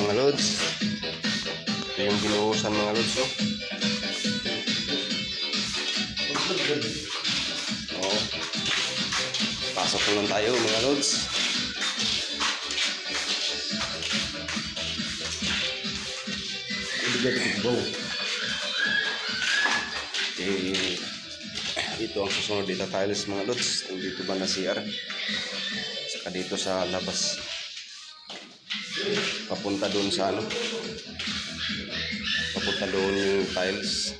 mga lods. Ito yung binuhusan mga lods, oh. Oo. Pasok naman tayo mga lods. Okay. Ito ang susunod dito tiles mga lods. Dito ba na CR? Saka dito sa labas. Papunta doon sa ano? Papunta doon yung tiles.